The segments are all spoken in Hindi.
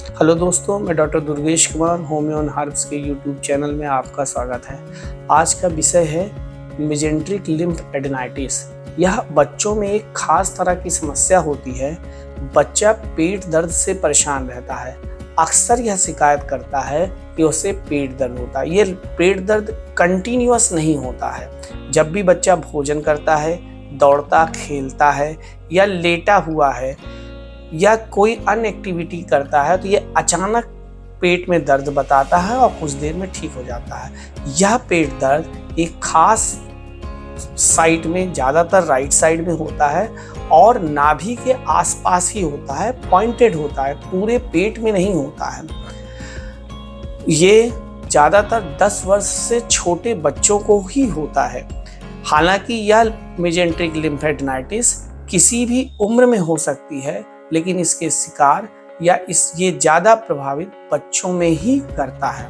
हेलो दोस्तों, मैं doctor Durgesh Kumar homeo and herbs के यूट्यूब चैनल में आपका स्वागत है। आज का विषय है मेजेंट्रिक लिम्फ एडेनाइटिस। यह बच्चों में एक खास तरह की समस्या होती है। बच्चा पेट दर्द से परेशान रहता है। अक्सर यह शिकायत करता है कि उसे पेट दर्द होता है। ये पेट दर्द कंटिन्यूअस नहीं होता है। जब भी बच्चा भोजन करता है, दौड़ता खेलता है या लेटा हुआ है या कोई अन्य एक्टिविटी करता है तो ये अचानक पेट में दर्द बताता है और कुछ देर में ठीक हो जाता है। यह पेट दर्द एक खास साइड में, ज़्यादातर राइट साइड में होता है और नाभि के आसपास ही होता है, पॉइंटेड होता है, पूरे पेट में नहीं होता है। ये ज़्यादातर 10 वर्ष से छोटे बच्चों को ही होता है। हालांकि यह मेजेंट्रिक लिम्फेडेनाइटिस किसी भी उम्र में हो सकती है, लेकिन इसके शिकार या ये ज़्यादा प्रभावित बच्चों में ही करता है।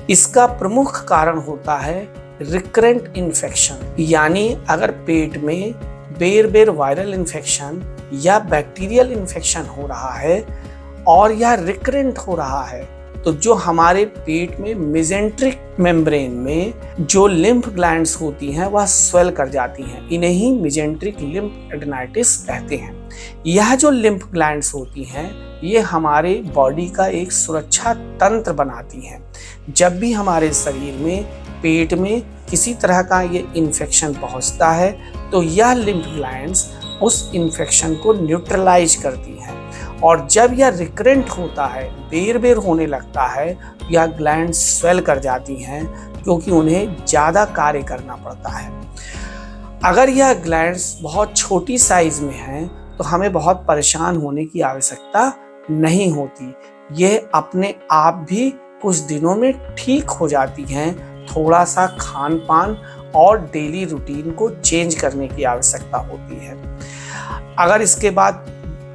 इसका प्रमुख कारण होता है रिकरेंट इन्फेक्शन, यानी अगर पेट में बेर वायरल इन्फेक्शन या बैक्टीरियल इन्फेक्शन हो रहा है और यह रिकरेंट हो रहा है, तो जो हमारे पेट में मेजेंट्रिक मेम्ब्रेन में जो लिम्फ ग्लैंड्स होती हैं वह स्वेल कर जाती हैं। इन्हें ही मेजेंट्रिक लिम्फ एडेनाइटिस कहते हैं। यह जो लिम्फ ग्लैंड्स होती हैं ये हमारे बॉडी का एक सुरक्षा तंत्र बनाती हैं। जब भी हमारे शरीर में, पेट में किसी तरह का ये इन्फेक्शन पहुंचता है तो यह लिम्फ ग्लैंड्स उस इन्फेक्शन को न्यूट्रलाइज करती हैं। और जब यह रिकरेंट होता है, बेर होने लगता है, यह ग्लैंड स्वेल कर जाती हैं क्योंकि उन्हें ज़्यादा कार्य करना पड़ता है। अगर यह ग्लैंड्स बहुत छोटी साइज में हैं तो हमें बहुत परेशान होने की आवश्यकता नहीं होती। ये अपने आप भी कुछ दिनों में ठीक हो जाती हैं। थोड़ा सा खान पान और डेली रूटीन को चेंज करने की आवश्यकता होती है। अगर इसके बाद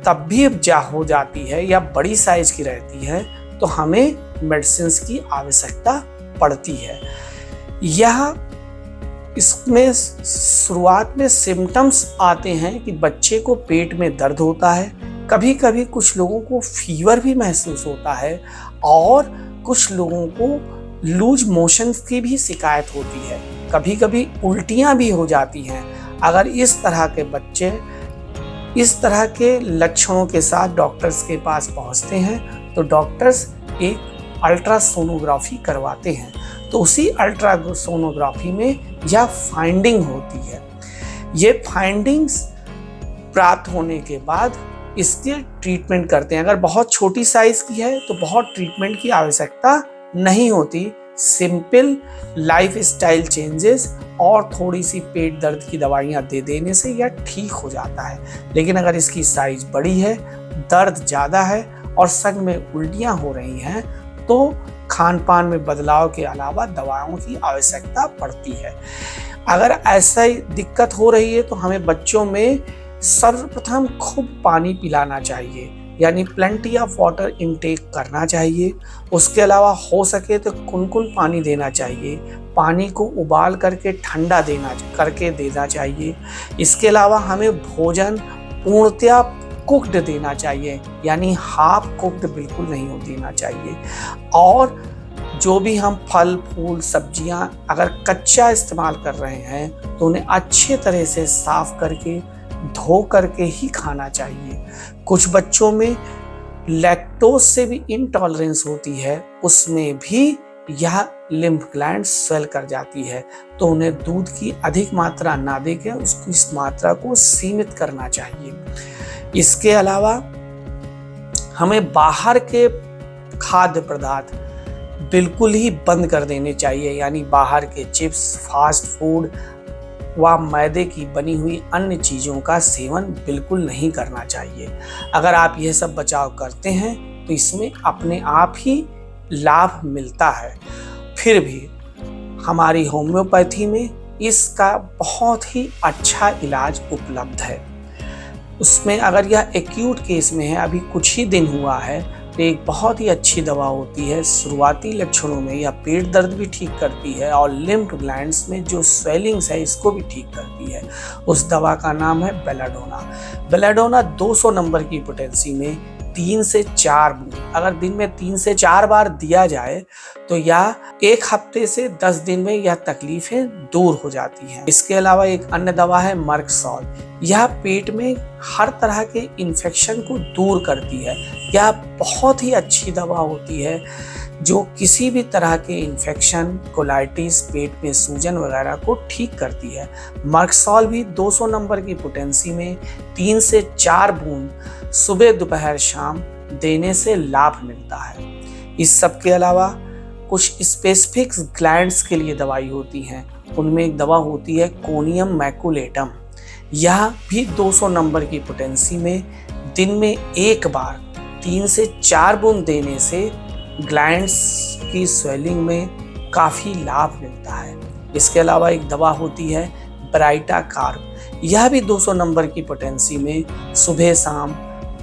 तब भी हो जाती है या बड़ी साइज की रहती है तो हमें मेडिसिन की आवश्यकता पड़ती है। यह इसमें शुरुआत में सिम्टम्स आते हैं कि बच्चे को पेट में दर्द होता है, कभी कभी कुछ लोगों को फीवर भी महसूस होता है और कुछ लोगों को लूज मोशन की भी शिकायत होती है, कभी कभी उल्टियां भी हो जाती हैं। अगर इस तरह के बच्चे इस तरह के लक्षणों के साथ डॉक्टर्स के पास पहुंचते हैं तो डॉक्टर्स एक अल्ट्रासोनोग्राफी करवाते हैं। तो उसी अल्ट्रासोनोग्राफी में यह फाइंडिंग होती है। ये फाइंडिंग्स प्राप्त होने के बाद इसके ट्रीटमेंट करते हैं। अगर बहुत छोटी साइज की है तो बहुत ट्रीटमेंट की आवश्यकता नहीं होती। सिंपल लाइफ स्टाइल चेंजेस और थोड़ी सी पेट दर्द की दवाइयाँ दे देने से यह ठीक हो जाता है। लेकिन अगर इसकी साइज बड़ी है, दर्द ज़्यादा है और संग में उल्टियाँ हो रही हैं तो खान पान में बदलाव के अलावा दवाओं की आवश्यकता पड़ती है। अगर ऐसा ही दिक्कत हो रही है तो हमें बच्चों में सर्वप्रथम खूब पानी पिलाना चाहिए, यानी प्लेंटी ऑफ वाटर इनटेक करना चाहिए। उसके अलावा हो सके तो कुनकुन पानी देना चाहिए। पानी को उबाल करके ठंडा देना चाहिए। इसके अलावा हमें भोजन पूर्णतया कुक्ड देना चाहिए, यानी हाफ कुक्ड बिल्कुल नहीं देना चाहिए। और जो भी हम फल फूल सब्जियां अगर कच्चा इस्तेमाल कर रहे हैं तो उन्हें अच्छे तरह से साफ करके धो करके ही खाना चाहिए। कुछ बच्चों में लैक्टोज से भी इंटॉलरेंस होती है, उसमें भी यह लिम्फ ग्लैंड स्वेल कर जाती है, तो उन्हें दूध की अधिक मात्रा ना देकर उसकी इस मात्रा को सीमित करना चाहिए। इसके अलावा हमें बाहर के खाद्य पदार्थ बिल्कुल ही बंद कर देने चाहिए, यानी बाहर के चिप्स, फास्ट फूड व मैदे की बनी हुई अन्य चीज़ों का सेवन बिल्कुल नहीं करना चाहिए। अगर आप यह सब बचाव करते हैं तो इसमें अपने आप ही लाभ मिलता है। फिर भी हमारी होम्योपैथी में इसका बहुत ही अच्छा इलाज उपलब्ध है। उसमें अगर यह एक्यूट केस में है, अभी कुछ ही दिन हुआ है, तो एक बहुत ही अच्छी दवा होती है। शुरुआती लक्षणों में यह पेट दर्द भी ठीक करती है और लिम्फ ग्लैंड्स में जो स्वेलिंग्स है इसको भी ठीक करती है। उस दवा का नाम है बेलाडोना। बेलाडोना 200 नंबर की पोटेंसी में 3 से 4 बूंद अगर दिन में 3 से 4 बार दिया जाए तो यह 1 हफ्ते से 10 दिन में यह तकलीफें दूर हो जाती हैं। इसके अलावा एक अन्य दवा है मर्कसॉल। यह पेट में हर तरह के इन्फेक्शन को दूर करती है। यह बहुत ही अच्छी दवा होती है जो किसी भी तरह के इन्फेक्शन, कोलाइटिस, पेट में सूजन वगैरह को ठीक करती है। मर्कसॉल भी 200 नंबर की पोटेंसी में 3 से 4 बूंद सुबह, दोपहर, शाम देने से लाभ मिलता है। इस सब के अलावा कुछ स्पेसिफिक ग्लैंड्स के लिए दवाई होती हैं। उनमें एक दवा होती है कोनियम मैकुलेटम। यह भी 200 नंबर की पोटेंसी में दिन में 1 बार 3 से 4 बूंद देने से ग्लैंड्स की स्वेलिंग में काफ़ी लाभ मिलता है। इसके अलावा एक दवा होती है ब्राइटा कार्ब। यह भी 200 नंबर की पोटेंसी में सुबह शाम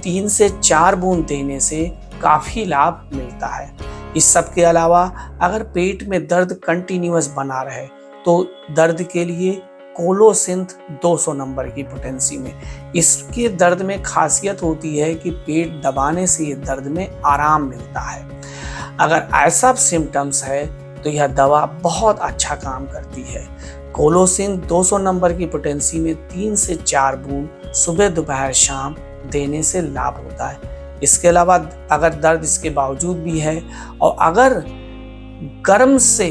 3 से 4 बूंद देने से काफ़ी लाभ मिलता है। इस सब के अलावा अगर पेट में दर्द कंटिन्यूअस बना रहे तो दर्द के लिए कोलोसिंथ 200 नंबर की पोटेंसी में। इसके दर्द में खासियत होती है कि पेट दबाने से ये दर्द में आराम मिलता है। अगर ऐसा सिम्टम्स है तो यह दवा बहुत अच्छा काम करती है। कोलोसिन 200 नंबर की पोटेंसी में 3 से 4 बूंद सुबह, दोपहर, शाम देने से लाभ होता है। इसके अलावा अगर दर्द इसके बावजूद भी है और अगर गर्म से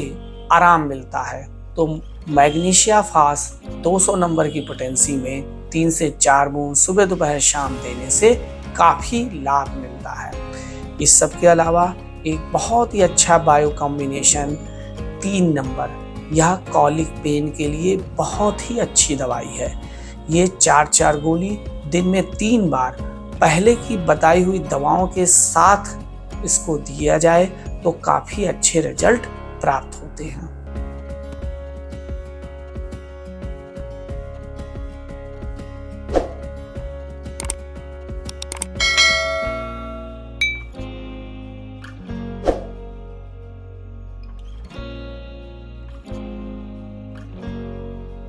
आराम मिलता है तो मैग्नीशिया फास 200 नंबर की पोटेंसी में 3 से 4 बूंद सुबह, दोपहर, शाम देने से काफ़ी लाभ मिलता है। इस सब के अलावा एक बहुत ही अच्छा बायो कॉम्बिनेशन 3 नंबर, यह कॉलिक पेन के लिए बहुत ही अच्छी दवाई है। ये 4-4 गोली दिन में 3 बार पहले की बताई हुई दवाओं के साथ इसको दिया जाए तो काफ़ी अच्छे रिजल्ट प्राप्त होते हैं।